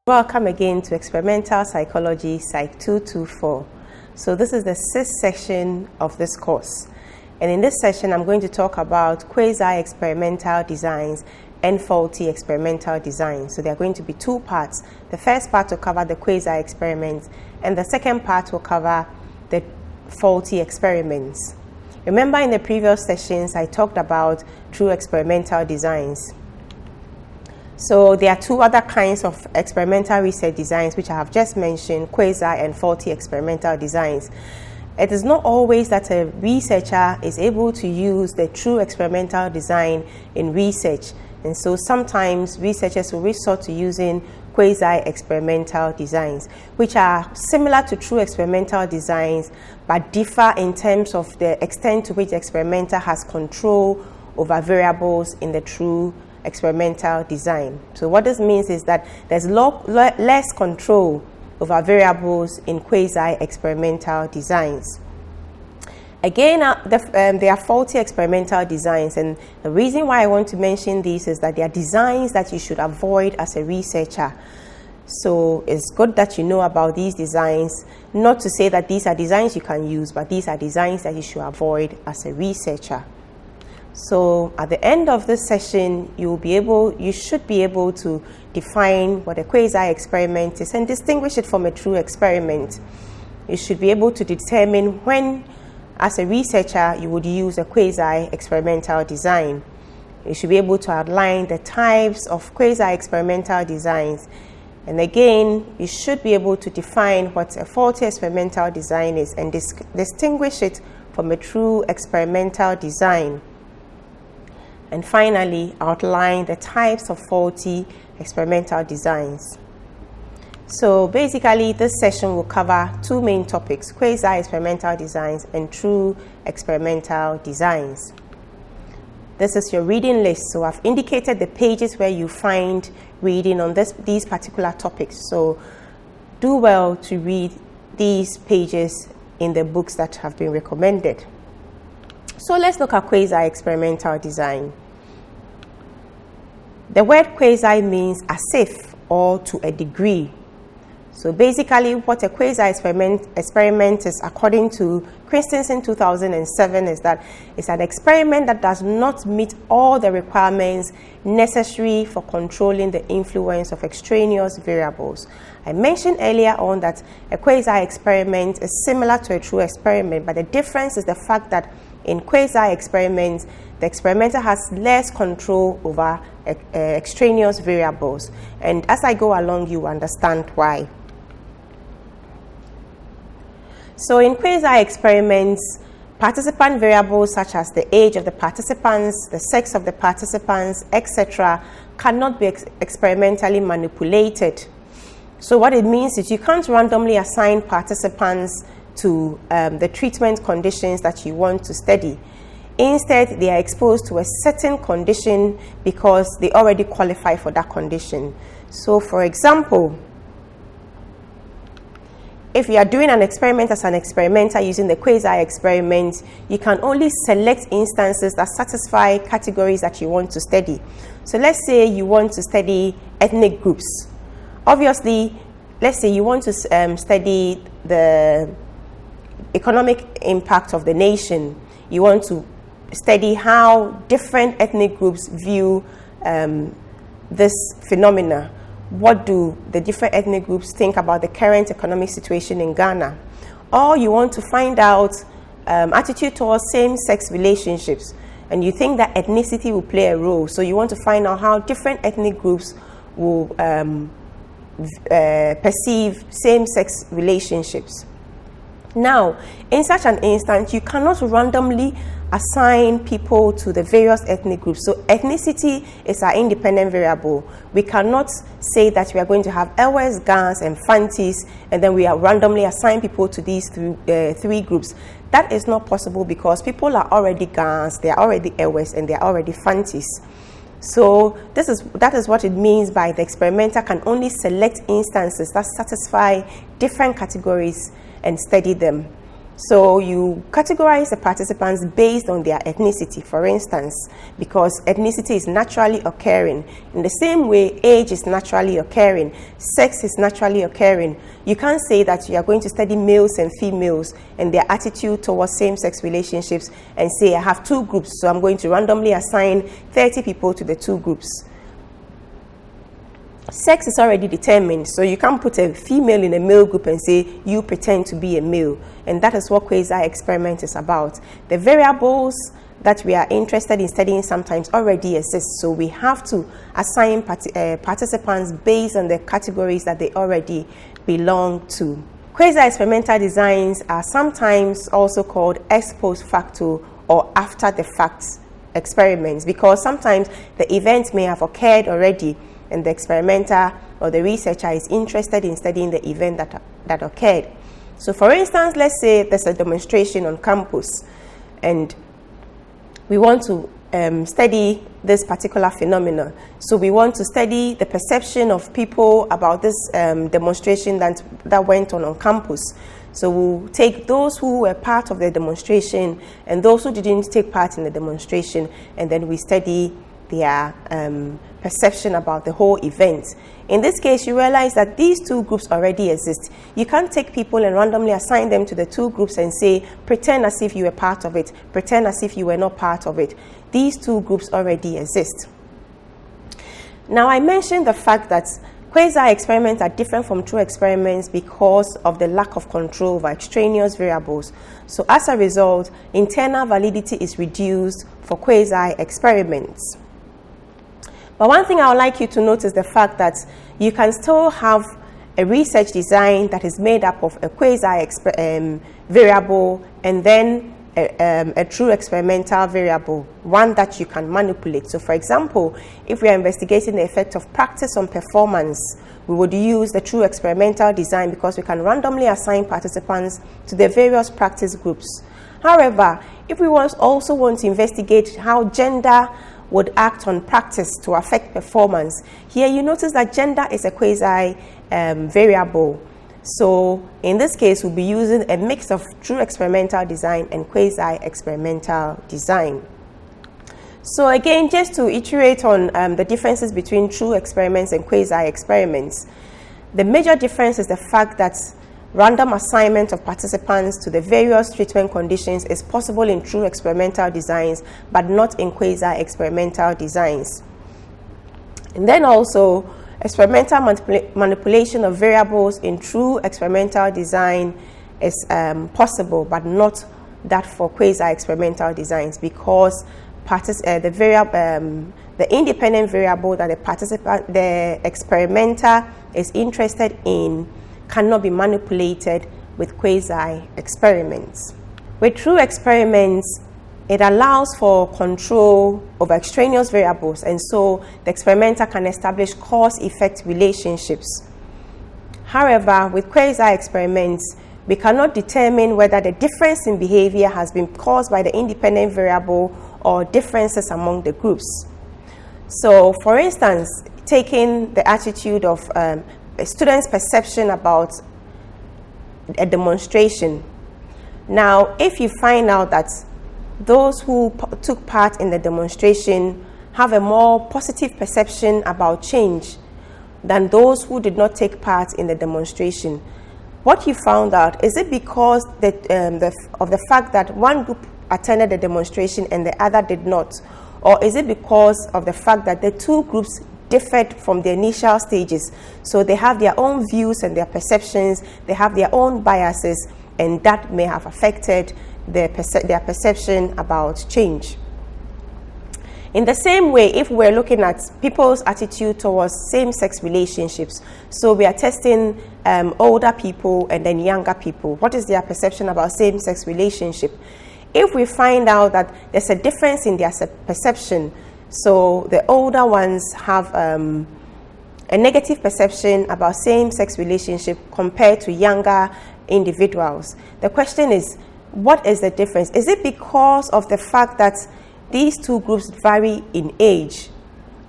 Welcome again to Experimental Psychology Psych 224. So this is the sixth section of this course. And in this session, I'm going to talk about quasi-experimental designs and faulty experimental designs. So there are going to be two parts. The first part will cover the quasi-experiments, and the second part will cover the faulty experiments. Remember in the previous sessions, I talked about true experimental designs. So there are two other kinds of experimental research designs which I have just mentioned, quasi and faulty experimental designs. It is not always that a researcher is able to use the true experimental design in research, and so sometimes researchers will resort to using quasi-experimental designs, which are similar to true experimental designs but differ in terms of the extent to which the experimenter has control over variables in the true experimental design. So what this means is that there's less control over variables in quasi-experimental designs. Again, there are faulty experimental designs, and the reason why I want to mention these is that they are designs that you should avoid as a researcher. So it's good that you know about these designs, not to say that these are designs you can use, but these are designs that you should avoid as a researcher. So at the end of this session, you should be able to define what a quasi-experiment is and distinguish it from a true experiment. You should be able to determine when, as a researcher, you would use a quasi-experimental design. You should be able to outline the types of quasi-experimental designs. And again, you should be able to define what a faulty experimental design is and distinguish it from a true experimental design. And finally, outline the types of faulty experimental designs. So basically, this session will cover two main topics: quasi-experimental designs and true experimental designs. This is your reading list. So I've indicated the pages where you find reading on these particular topics. So do well to read these pages in the books that have been recommended. So let's look at quasi-experimental design. The word quasi means as if or to a degree. So basically what a quasi-experiment is, according to Christensen 2007, is that it's an experiment that does not meet all the requirements necessary for controlling the influence of extraneous variables. I mentioned earlier on that a quasi-experiment is similar to a true experiment, but the difference is the fact that in quasi-experiments, the experimenter has less control over extraneous variables. And as I go along, you understand why. So in quasi-experiments, participant variables such as the age of the participants, the sex of the participants, etc., cannot be experimentally manipulated. So what it means is you can't randomly assign participants to the treatment conditions that you want to study. Instead, they are exposed to a certain condition because they already qualify for that condition. So for example, if you are doing an experiment as an experimenter using the quasi-experiment, you can only select instances that satisfy categories that you want to study. So let's say you want to study ethnic groups. Obviously, let's say you want to study the economic impact of the nation. You want to study how different ethnic groups view this phenomena. What do the different ethnic groups think about the current economic situation in Ghana? Or you want to find out attitude towards same-sex relationships, and you think that ethnicity will play a role. So you want to find out how different ethnic groups will perceive same-sex relationships. Now, in such an instance, you cannot randomly assign people to the various ethnic groups. So ethnicity is our independent variable. We cannot say that we are going to have Ewes, Gans, and Fantis, and then we are randomly assign people to these three groups. That is not possible because people are already Gans, they are already Ewes, and they are already Fantis. So that is what it means by the experimenter can only select instances that satisfy different categories and study them. So you categorize the participants based on their ethnicity, for instance, because ethnicity is naturally occurring. In the same way, age is naturally occurring, sex is naturally occurring. You can't say that you are going to study males and females and their attitude towards same-sex relationships and say, I have two groups, so I'm going to randomly assign 30 people to the two groups. Sex is already determined, so you can't put a female in a male group and say, you pretend to be a male. And that is what Quasi experiment is about. The variables that we are interested in studying sometimes already exist, so we have to assign participants based on the categories that they already belong to. Quasi experimental designs are sometimes also called ex post facto or after the fact experiments, because sometimes the event may have occurred already and the experimenter or the researcher is interested in studying the event that occurred. So for instance, let's say there's a demonstration on campus and we want to study this particular phenomenon. So we want to study the perception of people about this demonstration that went on campus. So we'll take those who were part of the demonstration and those who didn't take part in the demonstration, and then we study their perception about the whole event. In this case, you realize that these two groups already exist. You can't take people and randomly assign them to the two groups and say, pretend as if you were part of it, pretend as if you were not part of it. These two groups already exist. Now, I mentioned the fact that Quasi experiments are different from true experiments because of the lack of control over extraneous variables. So as a result, internal validity is reduced for Quasi experiments. But one thing I would like you to notice the fact that you can still have a research design that is made up of a Quasi variable and then a true experimental variable, one that you can manipulate. So for example, if we are investigating the effect of practice on performance, we would use the true experimental design because we can randomly assign participants to the various practice groups. However, if we also want to investigate how gender would act on practice to affect performance, here you notice that gender is a Quasi variable. So in this case, we'll be using a mix of true experimental design and Quasi experimental design. So again, just to iterate on the differences between true experiments and Quasi experiments, the major difference is the fact that random assignment of participants to the various treatment conditions is possible in true experimental designs, but not in Quasi experimental designs. And then also, experimental manipulation of variables in true experimental design is possible, but not that for Quasi experimental designs, because the independent variable that the experimenter is interested in cannot be manipulated with Quasi experiments. With true experiments, it allows for control over extraneous variables, and so the experimenter can establish cause-effect relationships. However, with Quasi experiments, we cannot determine whether the difference in behavior has been caused by the independent variable or differences among the groups. So, for instance, taking the attitude of a student's perception about a demonstration. Now, if you find out that those who took part in the demonstration have a more positive perception about change than those who did not take part in the demonstration, what you found out, is it because of the fact that one group attended the demonstration and the other did not? Or is it because of the fact that the two groups differed from the initial stages? So they have their own views and their perceptions, they have their own biases, and that may have affected their perception about change. In the same way, if we're looking at people's attitude towards same-sex relationships, so we are testing older people and then younger people, what is their perception about same-sex relationship? If we find out that there's a difference in their perception, so the older ones have a negative perception about same-sex relationship compared to younger individuals, the question is, what is the difference? Is it because of the fact that these two groups vary in age,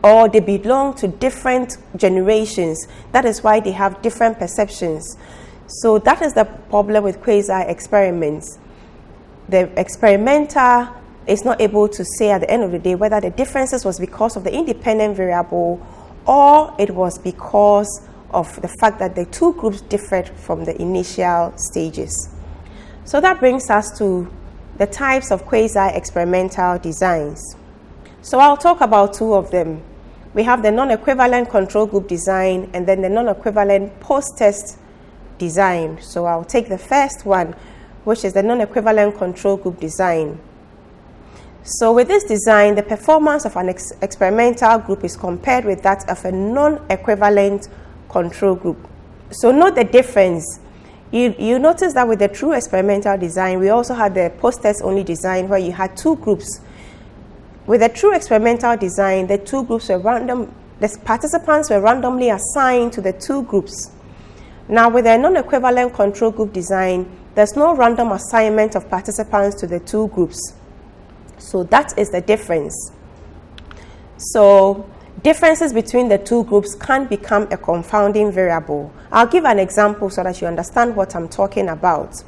or they belong to different generations? That is why they have different perceptions. So that is the problem with quasi experiments. The experimenter is not able to say at the end of the day whether the differences was because of the independent variable or it was because of the fact that the two groups differed from the initial stages. So that brings us to the types of quasi-experimental designs. So I'll talk about two of them. We have the non-equivalent control group design and then the non-equivalent post-test design. So I'll take the first one, which is the non-equivalent control group design. So with this design, the performance of an experimental group is compared with that of a non-equivalent control group. So note the difference. You notice that with the true experimental design, we also had the post-test only design where you had two groups. With the true experimental design, the two groups were random, the participants were randomly assigned to the two groups. Now with the non-equivalent control group design, there's no random assignment of participants to the two groups. So that is the difference. So differences between the two groups can become a confounding variable. I'll give an example so that you understand what I'm talking about.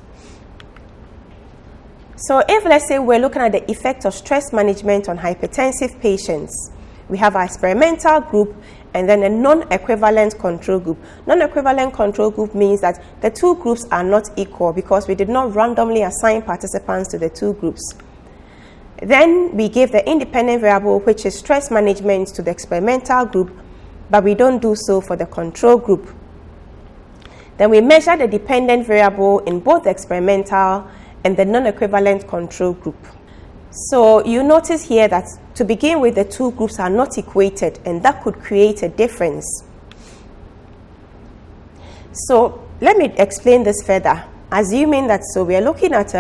So if, let's say, we're looking at the effect of stress management on hypertensive patients, we have our experimental group and then a non-equivalent control group. Non-equivalent control group means that the two groups are not equal because we did not randomly assign participants to the two groups. Then we give the independent variable, which is stress management, to the experimental group, but we don't do so for the control group. Then we measure the dependent variable in both the experimental and the non-equivalent control group. So you notice here that to begin with, the two groups are not equated, and that could create a difference. So let me explain this further. Assuming that, so we are looking at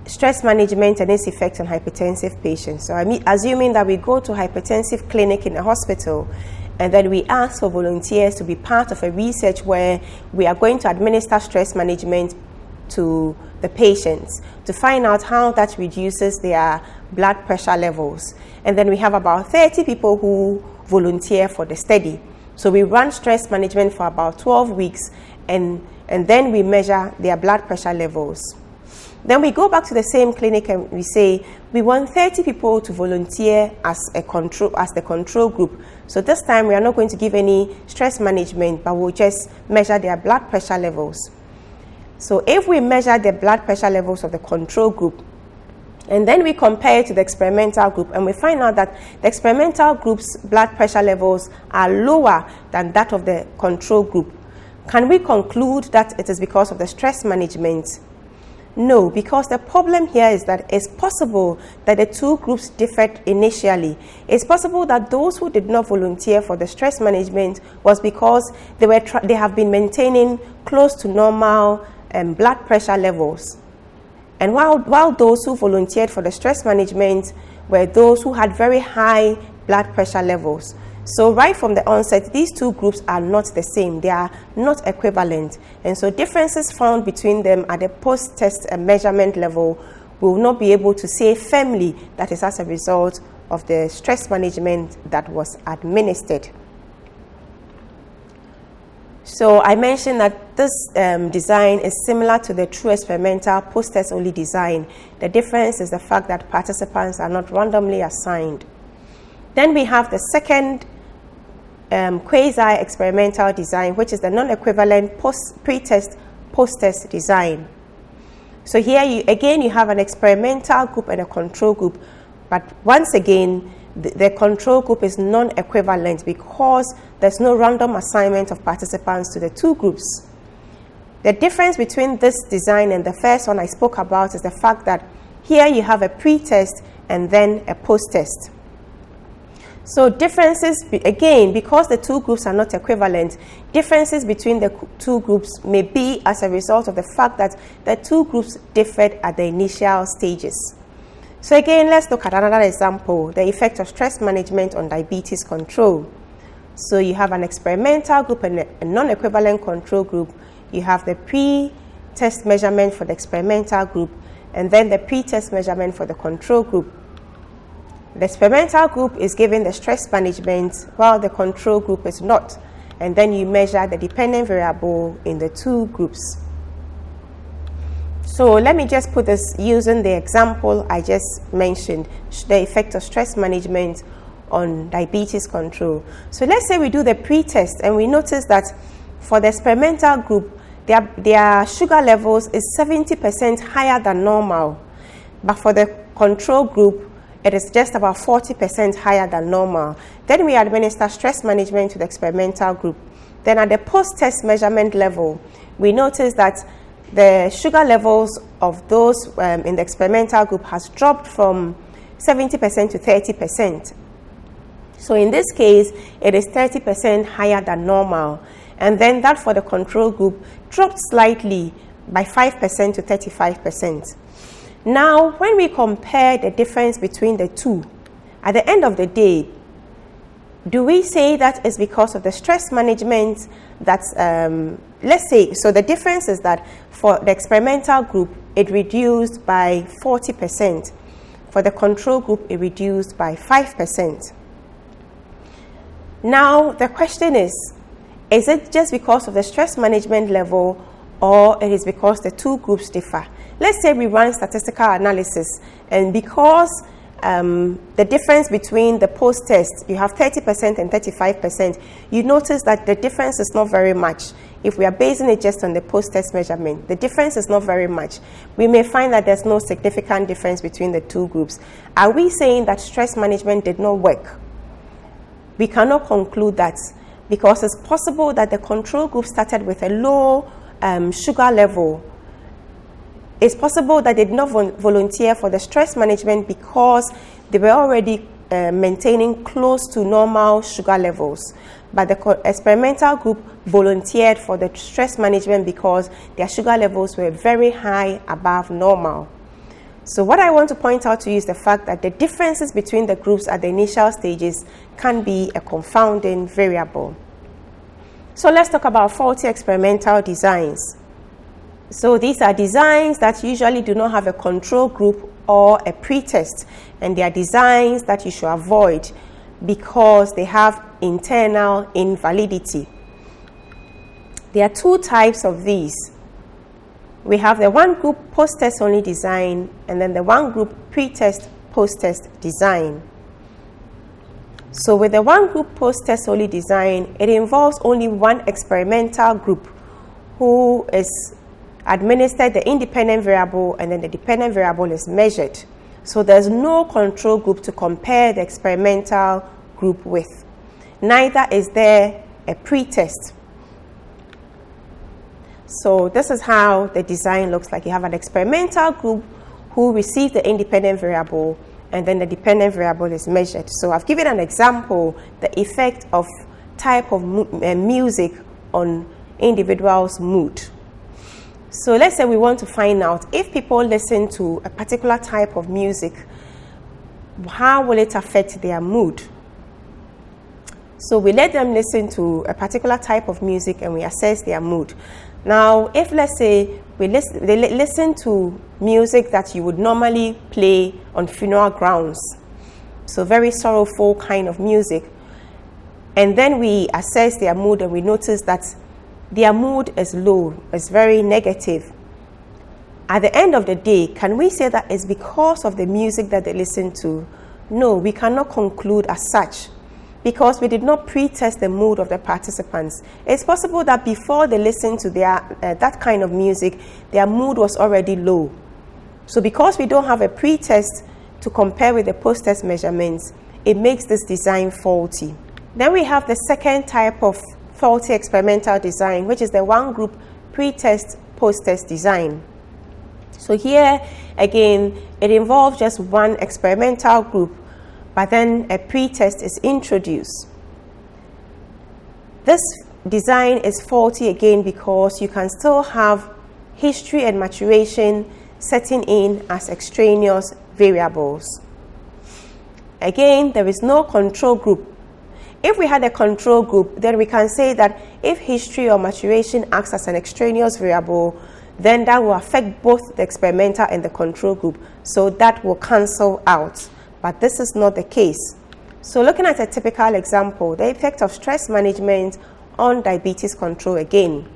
stress management and its effect on hypertensive patients. So assuming that we go to a hypertensive clinic in a hospital and then we ask for volunteers to be part of a research where we are going to administer stress management to the patients to find out how that reduces their blood pressure levels. And then we have about 30 people who volunteer for the study. So we run stress management for about 12 weeks and then we measure their blood pressure levels. Then we go back to the same clinic and we say we want 30 people to volunteer as the control group. So this time we are not going to give any stress management, but we'll just measure their blood pressure levels. So if we measure the blood pressure levels of the control group and then we compare it to the experimental group and we find out that the experimental group's blood pressure levels are lower than that of the control group, can we conclude that it is because of the stress management? No, because the problem here is that it's possible that the two groups differed initially. It's possible that those who did not volunteer for the stress management was because they have been maintaining close to normal blood pressure levels. And while those who volunteered for the stress management were those who had very high blood pressure levels. So right from the onset, these two groups are not the same. They are not equivalent. And so differences found between them at the post-test measurement level will not be able to say firmly that is as a result of the stress management that was administered. So I mentioned that this design is similar to the true experimental post-test only design. The difference is the fact that participants are not randomly assigned. Then we have the second quasi-experimental design, which is the non-equivalent pretest post-test design. So here you have an experimental group and a control group, but once again the control group is non-equivalent because there's no random assignment of participants to the two groups. The difference between this design and the first one I spoke about is the fact that here you have a pre-test and then a post-test. So differences, again, because the two groups are not equivalent, differences between the two groups may be as a result of the fact that the two groups differed at the initial stages. So again, let's look at another example, the effect of stress management on diabetes control. So you have an experimental group and a non-equivalent control group. You have the pre-test measurement for the experimental group and then the pre-test measurement for the control group. The experimental group is given the stress management while the control group is not. and then you measure the dependent variable in the two groups. So let me just put this using the example I just mentioned, the effect of stress management on diabetes control. So let's say we do the pre-test and we notice that for the experimental group, their sugar levels is 70% higher than normal, but for the control group, it is just about 40% higher than normal. Then we administer stress management to the experimental group. Then at the post-test measurement level, we notice that the sugar levels of those in the experimental group has dropped from 70% to 30%. So in this case, it is 30% higher than normal. And then that for the control group dropped slightly by 5% to 35%. Now, when we compare the difference between the two, at the end of the day, do we say that is because of the stress management that's, let's say, so the difference is that for the experimental group, it reduced by 40%. For the control group, it reduced by 5%. Now, the question is it just because of the stress management level, or it is because the two groups differ? Let's say we run statistical analysis, and because the difference between the post-test, you have 30% and 35%, you notice that the difference is not very much. If we are basing it just on the post-test measurement, the difference is not very much. We may find that there's no significant difference between the two groups. Are we saying that stress management did not work? We cannot conclude that, because it's possible that the control group started with a low sugar level. It's possible that they did not volunteer for the stress management because they were already maintaining close to normal sugar levels. But the experimental group volunteered for the stress management because their sugar levels were very high above normal. So what I want to point out to you is the fact that the differences between the groups at the initial stages can be a confounding variable. So let's talk about faulty experimental designs. So these are designs that usually do not have a control group or a pretest, and they are designs that you should avoid because they have internal invalidity. There are two types of these. We have the one group post-test only design, and then the one group pretest post-test design. So with the one group post-test only design, it involves only one experimental group who is administered the independent variable, and then the dependent variable is measured. So there's no control group to compare the experimental group with. Neither is there a pretest. So this is how the design looks like. You have an experimental group who receives the independent variable, and then the dependent variable is measured. So I've given an example, the effect of type of music on individual's mood. So let's say we want to find out if people listen to a particular type of music, how will it affect their mood? So we let them listen to a particular type of music and we assess their mood. Now, if let's say they listen to music that you would normally play on funeral grounds, so very sorrowful kind of music, and then we assess their mood and we notice that their mood is low, it's very negative. At the end of the day, can we say that it's because of the music that they listen to? No, we cannot conclude as such, because we did not pre-test the mood of the participants. It's possible that before they listened to that kind of music, their mood was already low. So because we don't have a pre-test to compare with the post-test measurements, it makes this design faulty. Then we have the second type of faulty experimental design, which is the one group pre-test post-test design. So here again, it involves just one experimental group, but then a pre-test is introduced. This design is faulty again because you can still have history and maturation setting in as extraneous variables. Again, there is no control group. If we had a control group, then we can say that if history or maturation acts as an extraneous variable, then that will affect both the experimental and the control group. So that will cancel out. But this is not the case. So looking at a typical example, the effect of stress management on diabetes control again.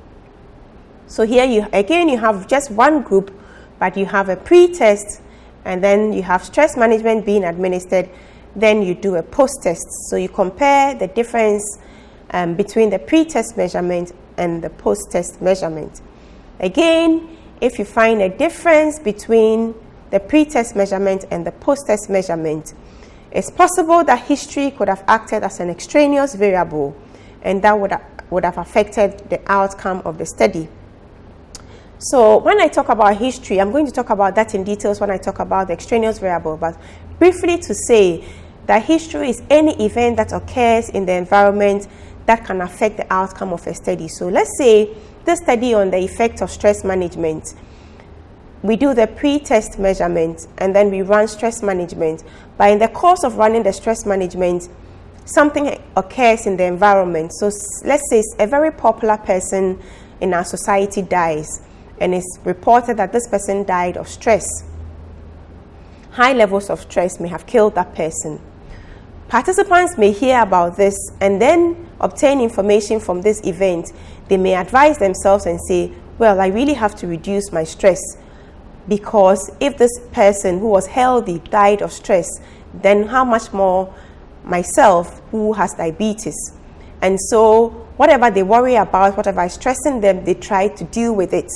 So here you have just one group, but you have a pre-test, and then you have stress management being administered, then you do a post-test. So you compare the difference between the pre-test measurement and the post-test measurement. Again, if you find a difference between the pre-test measurement and the post-test measurement, it's possible that history could have acted as an extraneous variable, and that would have affected the outcome of the study. So when I talk about history, I'm going to talk about that in details when I talk about the extraneous variable, but briefly to say that history is any event that occurs in the environment that can affect the outcome of a study. So let's say the study on the effect of stress management. We do the pre-test measurement and then we run stress management. But in the course of running the stress management, something occurs in the environment. So let's say a very popular person in our society dies, and it's reported that this person died of stress. High levels of stress may have killed that person. Participants may hear about this and then obtain information from this event. They may advise themselves and say, well, I really have to reduce my stress, because if this person who was healthy died of stress, then how much more myself who has diabetes? And so whatever they worry about, whatever is stressing them, they try to deal with it.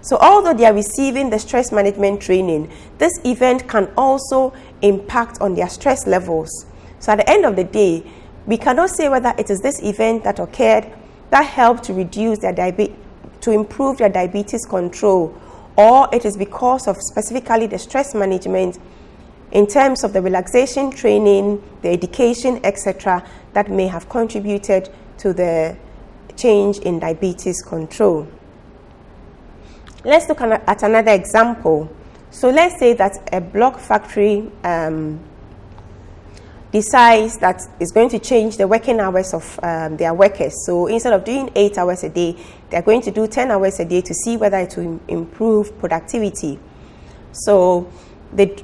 So although they are receiving the stress management training, this event can also impact on their stress levels. So at the end of the day, we cannot say whether it is this event that occurred that helped to reduce their to improve their diabetes control, or it is because of specifically the stress management in terms of the relaxation training, the education, etc., that may have contributed to the change in diabetes control. Let's look at another example. So let's say that a block factory decides that it's going to change the working hours of their workers. So instead of doing 8 hours a day, they're going to do 10 hours a day to see whether it will improve productivity. So they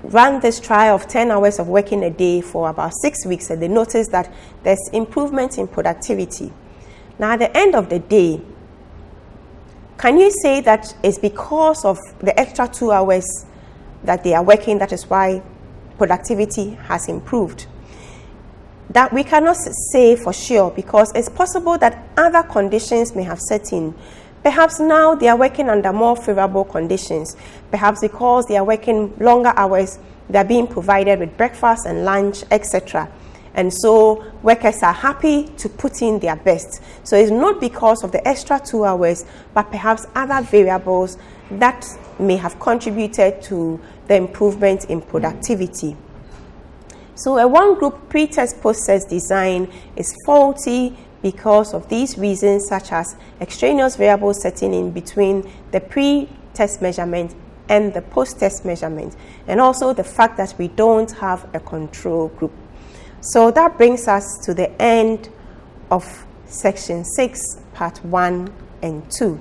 ran this trial of 10 hours of working a day for about 6 weeks, and they noticed that there's improvement in productivity. Now at the end of the day, can you say that it's because of the extra 2 hours that they are working, that is why productivity has improved? That we cannot say for sure, because it's possible that other conditions may have set in. Perhaps now they are working under more favorable conditions. Perhaps because they are working longer hours, they are being provided with breakfast and lunch, etc. And so workers are happy to put in their best. So it's not because of the extra 2 hours, but perhaps other variables that may have contributed to the improvement in productivity. So a one-group pre-test post-test design is faulty because of these reasons, such as extraneous variables setting in between the pre-test measurement and the post-test measurement, and also the fact that we don't have a control group. So that brings us to the end of section 6, part 1 and 2.